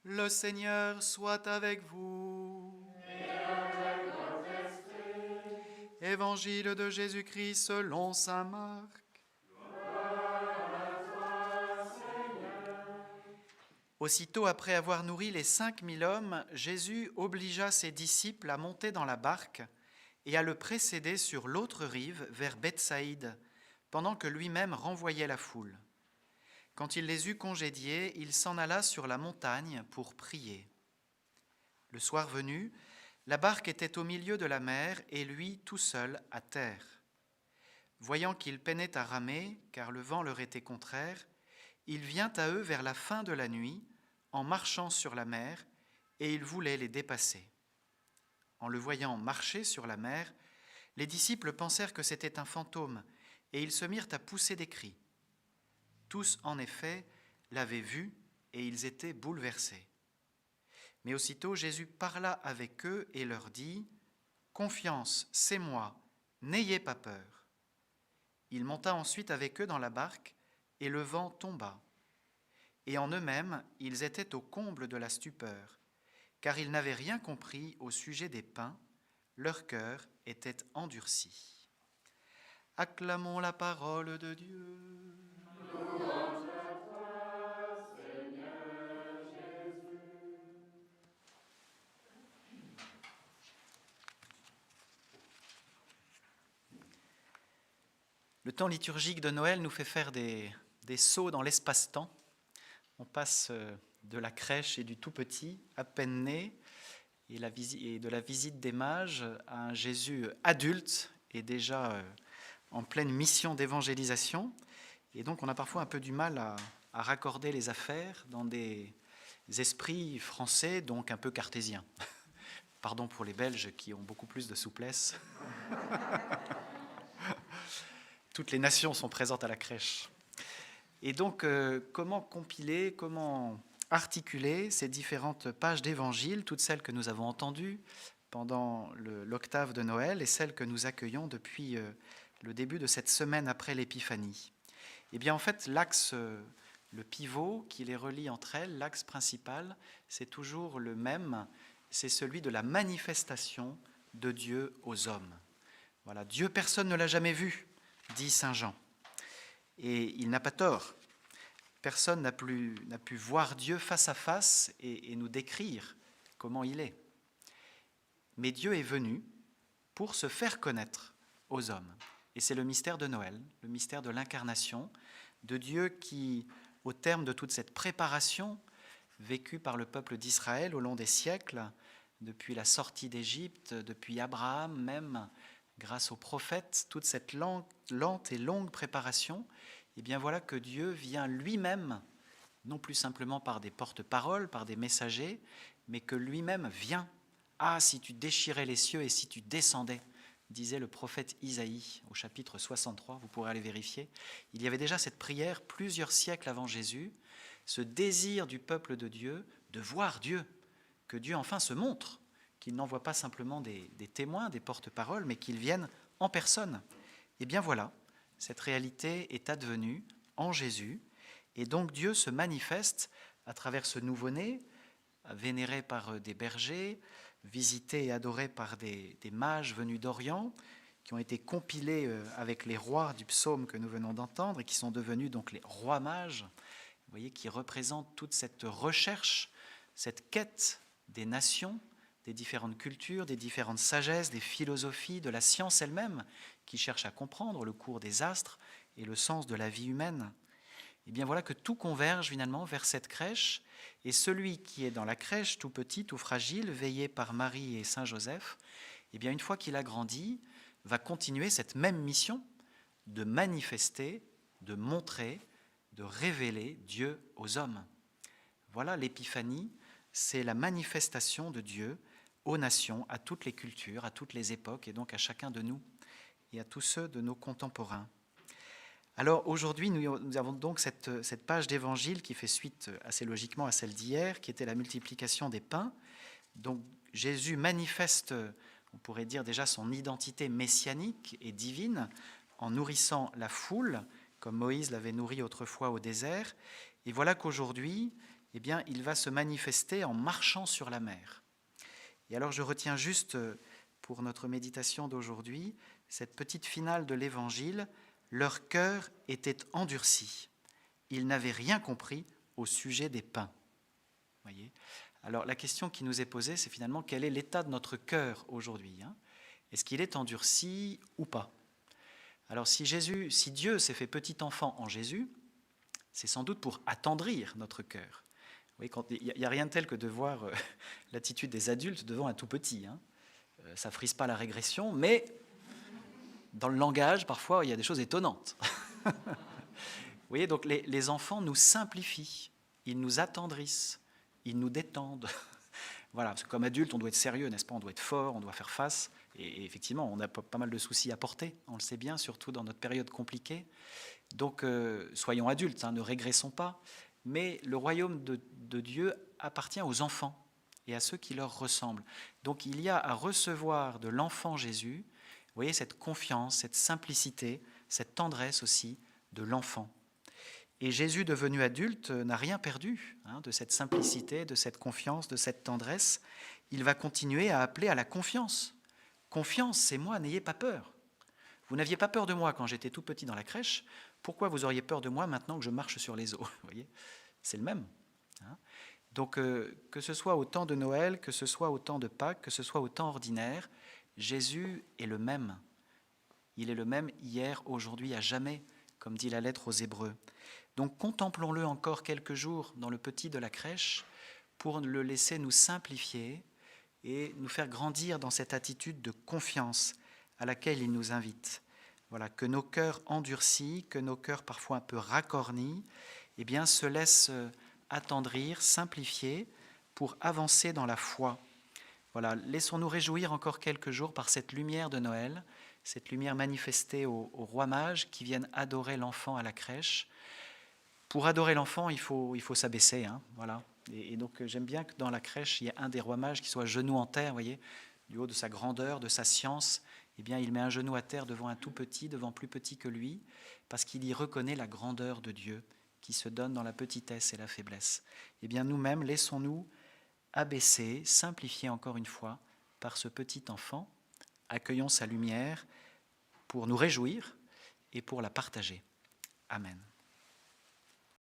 Le Seigneur soit avec vous. Et avec votre esprit. Évangile de Jésus-Christ selon saint Marc. Gloire à toi, Seigneur. Aussitôt après avoir nourri les 5000 hommes, Jésus obligea ses disciples à monter dans la barque et à le précéder sur l'autre rive vers Bethsaïde, pendant que lui-même renvoyait la foule. Quand il les eut congédiés, il s'en alla sur la montagne pour prier. Le soir venu, la barque était au milieu de la mer et lui tout seul à terre. Voyant qu'ils peinaient à ramer, car le vent leur était contraire, il vient à eux vers la fin de la nuit, en marchant sur la mer, et il voulait les dépasser. En le voyant marcher sur la mer, les disciples pensèrent que c'était un fantôme, et ils se mirent à pousser des cris. Tous, en effet, l'avaient vu, et ils étaient bouleversés. Mais aussitôt Jésus parla avec eux et leur dit : « Confiance, c'est moi, n'ayez pas peur. » Il monta ensuite avec eux dans la barque, et le vent tomba. Et en eux-mêmes, ils étaient au comble de la stupeur, car ils n'avaient rien compris au sujet des pains, leur cœur était endurci. Acclamons la parole de Dieu. Louange à toi, Seigneur Jésus. Le temps liturgique de Noël nous fait faire des sauts dans l'espace-temps. On passe de la crèche et du tout petit, à peine né, et de la visite des mages à un Jésus adulte et déjà en pleine mission d'évangélisation. Et donc on a parfois un peu du mal à raccorder les affaires dans des esprits français, donc un peu cartésiens. Pardon pour les Belges qui ont beaucoup plus de souplesse. Toutes les nations sont présentes à la crèche. Et donc, comment compiler, comment articuler ces différentes pages d'évangile, toutes celles que nous avons entendues pendant l'octave de Noël et celles que nous accueillons depuis le début de cette semaine après l'Épiphanie. Eh bien, en fait, l'axe, le pivot qui les relie entre elles, l'axe principal, c'est toujours le même, c'est celui de la manifestation de Dieu aux hommes. Voilà, Dieu, personne ne l'a jamais vu, dit saint Jean. Et il n'a pas tort. Personne n'a pu voir Dieu face à face et nous décrire comment il est. Mais Dieu est venu pour se faire connaître aux hommes. Et c'est le mystère de Noël, le mystère de l'incarnation, de Dieu qui, au terme de toute cette préparation vécue par le peuple d'Israël au long des siècles, depuis la sortie d'Égypte, depuis Abraham même, grâce aux prophètes, toute cette lente et longue préparation, et bien voilà que Dieu vient lui-même, non plus simplement par des porte-paroles, par des messagers, mais que lui-même vient. Ah, si tu déchirais les cieux et si tu descendais, disait le prophète Isaïe au chapitre 63, vous pourrez aller vérifier. Il y avait déjà cette prière plusieurs siècles avant Jésus, ce désir du peuple de Dieu de voir Dieu, que Dieu enfin se montre, qu'il n'envoie pas simplement des témoins, des porte-paroles, mais qu'il vienne en personne. Et bien voilà, cette réalité est advenue en Jésus, et donc Dieu se manifeste à travers ce nouveau-né, vénéré par des bergers, visité et adoré par des mages venus d'Orient, qui ont été compilés avec les rois du psaume que nous venons d'entendre, et qui sont devenus donc les rois mages, vous voyez, qui représentent toute cette recherche, cette quête des nations, des différentes cultures, des différentes sagesses, des philosophies, de la science elle-même, qui cherche à comprendre le cours des astres et le sens de la vie humaine. Et bien voilà que tout converge finalement vers cette crèche, et celui qui est dans la crèche, tout petit, tout fragile, veillé par Marie et Saint Joseph, et bien une fois qu'il a grandi, va continuer cette même mission de manifester, de montrer, de révéler Dieu aux hommes. Voilà l'épiphanie, c'est la manifestation de Dieu aux nations, à toutes les cultures, à toutes les époques, et donc à chacun de nous et à tous ceux de nos contemporains. Alors aujourd'hui, nous avons donc cette page d'évangile qui fait suite assez logiquement à celle d'hier, qui était la multiplication des pains. Donc Jésus manifeste, on pourrait dire déjà, son identité messianique et divine en nourrissant la foule, comme Moïse l'avait nourri autrefois au désert. Et voilà qu'aujourd'hui, eh bien, il va se manifester en marchant sur la mer. Et alors je retiens juste pour notre méditation d'aujourd'hui cette petite finale de l'Évangile. Leur cœur était endurci. Ils n'avaient rien compris au sujet des pains. Voyez ? Alors la question qui nous est posée, c'est finalement quel est l'état de notre cœur aujourd'hui, hein ? Est-ce qu'il est endurci ou pas ? Alors si Dieu s'est fait petit enfant en Jésus, c'est sans doute pour attendrir notre cœur. Vous voyez, il n'y a rien de tel que de voir l'attitude des adultes devant un tout petit. Hein. Ça ne frise pas la régression, mais dans le langage, parfois, il y a des choses étonnantes. Vous voyez, donc les enfants nous simplifient, ils nous attendrissent, ils nous détendent. Voilà, parce que comme adulte, on doit être sérieux, n'est-ce pas ? On doit être fort, on doit faire face. Et effectivement, on a pas mal de soucis à porter, on le sait bien, surtout dans notre période compliquée. Donc, soyons adultes, hein, ne régressons pas. Mais le royaume de Dieu appartient aux enfants et à ceux qui leur ressemblent. Donc, il y a à recevoir de l'enfant Jésus, vous voyez, cette confiance, cette simplicité, cette tendresse aussi de l'enfant. Et Jésus, devenu adulte, n'a rien perdu hein, de cette simplicité, de cette confiance, de cette tendresse. Il va continuer à appeler à la confiance. Confiance, c'est moi, n'ayez pas peur. Vous n'aviez pas peur de moi quand j'étais tout petit dans la crèche. Pourquoi vous auriez peur de moi maintenant que je marche sur les eaux ? Vous voyez, c'est le même. Hein ? Donc, que ce soit au temps de Noël, que ce soit au temps de Pâques, que ce soit au temps ordinaire, Jésus est le même. Il est le même hier, aujourd'hui, à jamais, comme dit la lettre aux Hébreux. Donc, contemplons-le encore quelques jours dans le petit de la crèche pour le laisser nous simplifier et nous faire grandir dans cette attitude de confiance à laquelle il nous invite. Voilà, que nos cœurs endurcis, que nos cœurs parfois un peu racornis, eh bien, se laissent attendrir, simplifier pour avancer dans la foi. Voilà, laissons-nous réjouir encore quelques jours par cette lumière de Noël, cette lumière manifestée aux rois mages qui viennent adorer l'enfant à la crèche. Pour adorer l'enfant, il faut s'abaisser, hein, voilà. Et donc j'aime bien que dans la crèche, il y ait un des rois mages qui soit genou en terre, vous voyez, du haut de sa grandeur, de sa science. Eh bien, il met un genou à terre devant un tout petit, devant plus petit que lui, parce qu'il y reconnaît la grandeur de Dieu qui se donne dans la petitesse et la faiblesse. Eh bien, nous-mêmes, laissons-nous abaisser, simplifier encore une fois par ce petit enfant. Accueillons sa lumière pour nous réjouir et pour la partager. Amen.